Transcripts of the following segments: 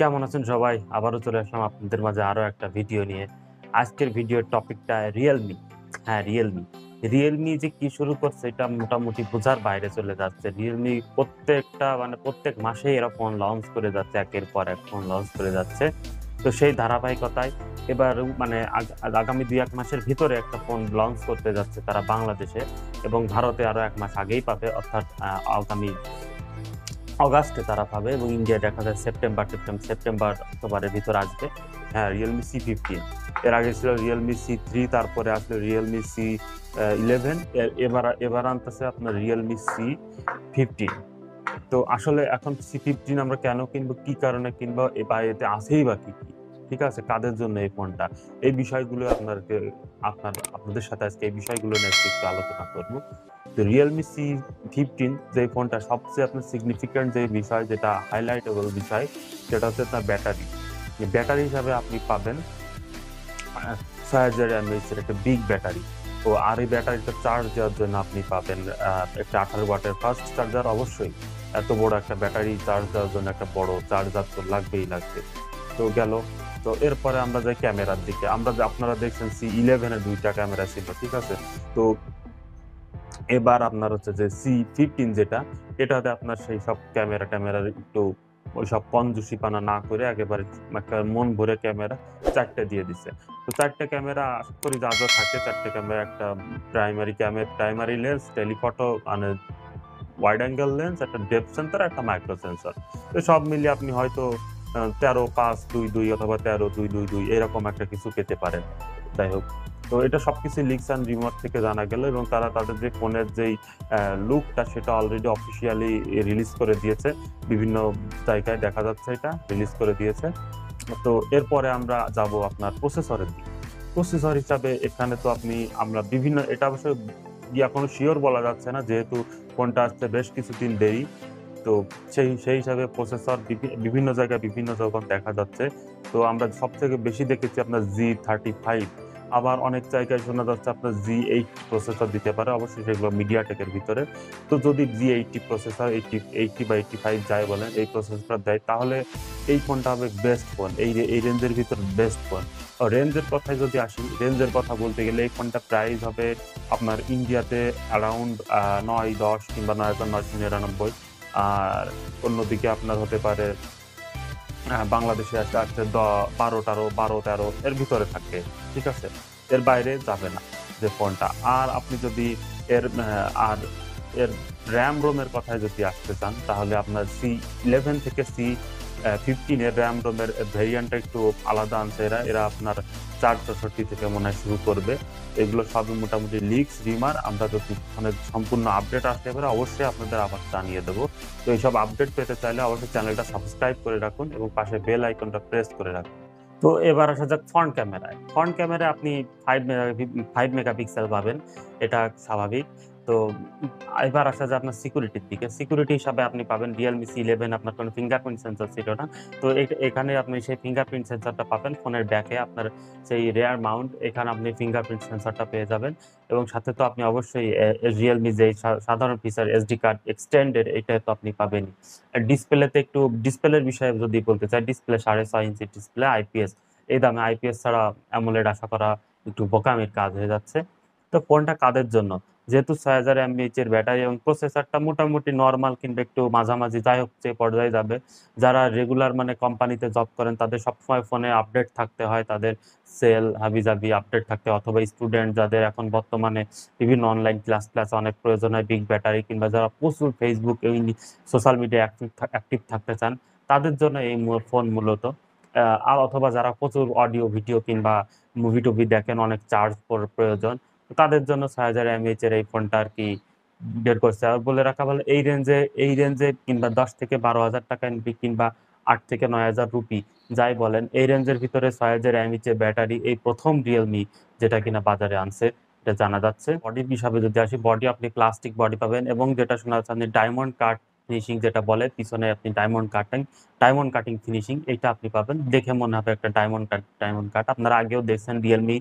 কেমন আছেন সবাই? আবারও চলে আসলাম আপনাদের মাঝে আরো একটা ভিডিও নিয়ে। আজকের ভিডিওর টপিকটা রিয়েলমি। হ্যাঁ, রিয়েলমি। রিয়েলমি যে কি শুরু করছে এটা মোটামুটি বোঝার বাইরে চলে যাচ্ছে। রিয়েলমি প্রত্যেক মাসেই এরা ফোন লঞ্চ করে যাচ্ছে। একের পর এক ফোন লঞ্চ করে যাচ্ছে। তো সেই ধারাবাহিকতায় এবার আগামী ২-১ মাসের ভিতরে একটা ফোন লঞ্চ করতে যাচ্ছে তারা বাংলাদেশে, এবং ভারতে আরো ১ মাস আগেই পাবে, অর্থাৎ আগামী অগাস্টে তারা পাবে, এবং ইন্ডিয়া দেখা যায় সেপ্টেম্বর অক্টোবরের ভিতর আসবে। হ্যাঁ, রিয়েলমি C15। এর আগে ছিল রিয়েলমি C3, তারপরে আসলে রিয়েলমি C11, এবার আনতেছে আপনার রিয়েলমি C15। তো আসলে এখন C15 আমরা কেন কিনবো, কি কারণে কিনবো, বা এতে আছেই বা কি কি, ঠিক আছে, কাদের জন্য এই ফোনটা, এই বিষয়গুলো আপনাদের সাথে আজকে এই বিষয়গুলো নিয়ে একটু আলোচনা করব। তো রিয়েলমি C15 যে ফোনটা সবচেয়ে আপনার সিগনিফিক্যান্ট যে বিষয়, যেটা হাইলাইটেবল বিষয়, সেটা হচ্ছে তার ব্যাটারি। ব্যাটারি হিসাবে আপনি পাবেন 6000 mAh এর একটা বিগ ব্যাটারি। তো আর এই ব্যাটারিটা চার্জ দেওয়ার জন্য আপনি পাবেন একটা 18 ওয়াটের ফাস্ট চার্জার। অবশ্যই এত বড় একটা ব্যাটারি চার্জ দেওয়ার জন্য একটা বড় চার্জার তো লাগবে। তো গেল। তো এরপরে আমরা যাই ক্যামেরার দিকে। আপনারা দেখছেন C11 এর 2টা ক্যামেরা ছিল, ঠিক আছে। তো এবার আপনার হচ্ছে যে C15 যেটা, এটাতে আপনার সেই সব ক্যামেরার একটু ওইসব কঞ্জুসিপানা না করে একেবারে একটা মন ভরে ক্যামেরা 4টে দিয়ে দিছে। তো 4টে ক্যামেরা আশা করি যা থাকে, 4টে ক্যামেরা, একটা প্রাইমারি লেন্স, টেলিফটো মানে ওয়াইড অ্যাঙ্গেল লেন্স, একটা ডেপথ সেন্সর, একটা মাইক্রো সেন্সর। তো সব মিলিয়ে আপনি হয়তো 13-5-2-2 অথবা 13-2-2-2 এরকম একটা কিছু পেতে পারেন। যাই হোক, তো এটা সবকিছু লিকস অ্যান্ড রিমোট থেকে জানা গেল, এবং তারা তাদের যে ফোনের যেই লুকটা সেটা অলরেডি অফিসিয়ালি রিলিজ করে দিয়েছে। বিভিন্ন জায়গায় দেখা যাচ্ছে এটা রিলিজ করে দিয়েছে। তো এরপরে আমরা যাব আপনার প্রসেসরের দিকে। প্রসেসর হিসাবে এখানে তো আমরা বিভিন্ন, এটা অবশ্য এখনো শিওর বলা যাচ্ছে না, যেহেতু ফোনটা আসতে বেশ কিছুদিন দেরি। তো সেই হিসাবে প্রসেসর বিভিন্ন জায়গায় বিভিন্ন যখন দেখা যাচ্ছে। তো আমরা সব থেকে বেশি দেখেছি আপনার G35, আবার অনেক জায়গায় শোনা যাচ্ছে আপনার G80 প্রসেসর দিতে পারে, অবশ্যই সেগুলো মিডিয়াটেকের ভিতরে। তো যদি G80 প্রসেসর 80 বা 85 যাই বলেন, এই প্রসেসরটা দেয়, তাহলে এই ফোনটা হবে বেস্ট ফোন, এই রেঞ্জের ভিতর বেস্ট ফোন। রেঞ্জের কথায় যদি আসি, রেঞ্জের কথা বলতে গেলে এই ফোনটা প্রাইস হবে আপনার ইন্ডিয়াতে অ্যারাউন্ড 9-10 কিংবা 9999। আর অন্যদিকে আপনার হতে পারে বাংলাদেশে আসতে আসতে 12-13 এর ভিতরে থাকে, ঠিক আছে। এর বাইরে যাবে না যে ফোনটা। আর আপনি যদি এর আর এর র্যাম রোমের কথায় যদি আসতে চান, তাহলে আপনার C11 থেকে C15 এর র্যাম রোমের ভেরিয়েন্টটা একটু আলাদা আনছে এরা আপনার 464 থেকে মনে হয় শুরু করবে। এগুলো সবই মোটামুটি লিক্স রিমার। আমরা যদি ফোনের সম্পূর্ণ আপডেট আসতে পারে অবশ্যই আপনাদের আবার জানিয়ে দেবো। তো এইসব আপডেট পেতে চাইলে অবশ্যই চ্যানেলটা সাবস্ক্রাইব করে রাখুন এবং পাশে বেল আইকনটা প্রেস করে রাখুন। তো এবার আসা যাক ফ্রন্ট ক্যামেরায়। ফ্রন্ট ক্যামেরায় আপনি 5 মেগাপিক্সেল পাবেন, এটা স্বাভাবিক। তো এবার আসা যায় আপনার সিকিউরিটির দিকে। সিকিউরিটি হিসাবে আপনি পাবেন রিয়েলমি C11, আপনার কোনো ফিঙ্গারপ্রিন্ট সেন্সর ছিল না। তো এখানে আপনি সেই ফিঙ্গারপ্রিন্ট সেন্সরটা পাবেন ফোনের ব্যাকে, আপনার সেই রেয়ার মাউন্ট, এখানে আপনি ফিঙ্গারপ্রিন্ট সেন্সরটা পেয়ে যাবেন। এবং সাথে তো আপনি অবশ্যই রিয়েলমি যে সাধারণ ফিচার এসডি কার্ড এক্সটেন্ডেড, এটা তো আপনি পাবেনই। ডিসপ্লের বিষয়ে যদি বলতে চাই, ডিসপ্লে 6.5 ইঞ্চি ডিসপ্লে, আইপিএস। এই দামে আইপিএস ছাড়া অ্যামোলেড আশা করা একটু বোকামির কাজ হয়ে যাচ্ছে। তো ফোনটা কাদের জন্য, যেহেতু 6000 mAh এর ব্যাটারি এবং প্রসেসরটা মোটামুটি নর্মাল কিংবা একটু মাঝামাঝি, যাই হোক যে পর্যায়ে যাবে, যারা রেগুলার মানে কোম্পানিতে জব করেন তাদের সবসময় ফোনে আপডেট থাকতে হয়, তাদের সেল হাবিজাবি আপডেট থাকতে হয়, অথবা স্টুডেন্ট যাদের এখন বর্তমানে বিভিন্ন অনলাইন ক্লাস অনেক প্রয়োজন হয় বিগ ব্যাটারি, কিংবা যারা প্রচুর ফেসবুক এই সোশ্যাল মিডিয়া অ্যাক্টিভ থাকতে চান, তাদের জন্য এই ফোন মূলত। আর অথবা যারা প্রচুর অডিও ভিডিও কিংবা মুভি টুভি দেখেন, অনেক চার্জ প্রয়োজন, তাদের জন্য 6000 mAh এর এই ফোনটা আর কি বের করছে। আর বলে রাখা ভালো, এই রেঞ্জে কিংবা 10 থেকে 12 হাজার টাকা কিংবা 8 থেকে 9 হাজার রুপি যাই বলেন, এই রেঞ্জের ভিতরে 6000 mAh ব্যাটারি এই প্রথম রিয়েলমি যেটা কিনা বাজারে আনছে, এটা জানা যাচ্ছে। বডি হিসাবে যদি আসি, বডি আপনি প্লাস্টিক বডি পাবেন, এবং যেটা শোনা যাচ্ছে আপনি ডায়মন্ড কাট ফিনিশিং যেটা বলে, পিছনে আপনি ডায়মন্ড কাটিং ফিনিশিং, এটা আপনি পাবেন। দেখে মনে হবে একটা ডায়মন্ড কাট। আপনারা আগেও দেখছেন রিয়েলমি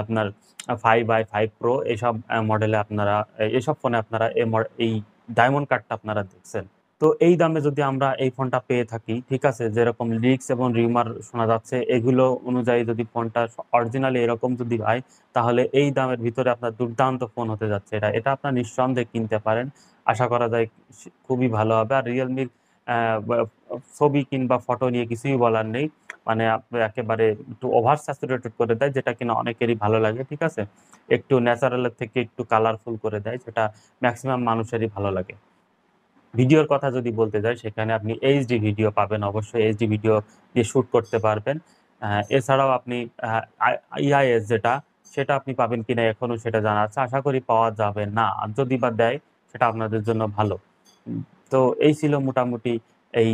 আপনার 5i5 Pro এইসব মডেলে আপনারা, এইসব ফোনে আপনারা এই ডায়মন্ড কাটটা আপনারা দেখছেন। তো এই দামে যদি আমরা এই ফোনটা পেয়ে থাকি, ঠিক আছে, যেরকম লিক্স এবং রিউমার শোনা যাচ্ছে, এগুলো অনুযায়ী যদি ফোনটা অরিজিনালি এরকম যদি হয়, তাহলে এই দামের ভিতরে আপনার দুর্দান্ত ফোন হতে যাচ্ছে। এটা এটা আপনার নিঃসন্দেহে কিনতে পারেন, আশা করা যায় খুবই ভালো হবে। আর রিয়েলমির ছবি কিংবা ফটো নিয়ে কিছুই বলার নেই, মানে আপনি একেবারে একটু ওভার স্যাচুরেটেড করে দেয়, যেটা কিনা অনেকেরই ভালো লাগে, ঠিক আছে। একটু ন্যাচারালের থেকে একটু কালারফুল করে দেয়, যেটা ম্যাক্সিমাম মানুষেরই ভালো লাগে। ভিডিওর কথা যদি বলতে যাই, সেখানে আপনি এইচডি ভিডিও পাবেন, অবশ্যই এইচডি ভিডিও দিয়ে শ্যুট করতে পারবেন। এছাড়াও আপনি ইআইএস যেটা, সেটা আপনি পাবেন কিনা এখনো সেটা জানা আছে, আশা করি পাওয়া যাবে না, আর যদি বা দেয় সেটা আপনাদের জন্য ভালো। উম, তো এই ছিল মোটামুটি এই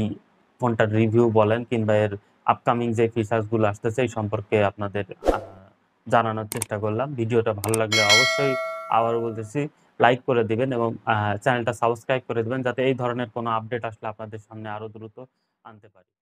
ফোনটার রিভিউ বলেন কিংবা এর আপকামিং যে ফিচার্স গুলো আসতেছে এই সম্পর্কে আপনাদের জানানোর চেষ্টা করলাম। ভিডিওটা ভালো লাগলে অবশ্যই, আবারও বলতেছি, লাইক করে দিবেন এবং চ্যানেলটা সাবস্ক্রাইব করে দিবেন, যাতে এই ধরনের কোনো আপডেট আসলে আপনাদের সামনে আরো দ্রুত আনতে পারি।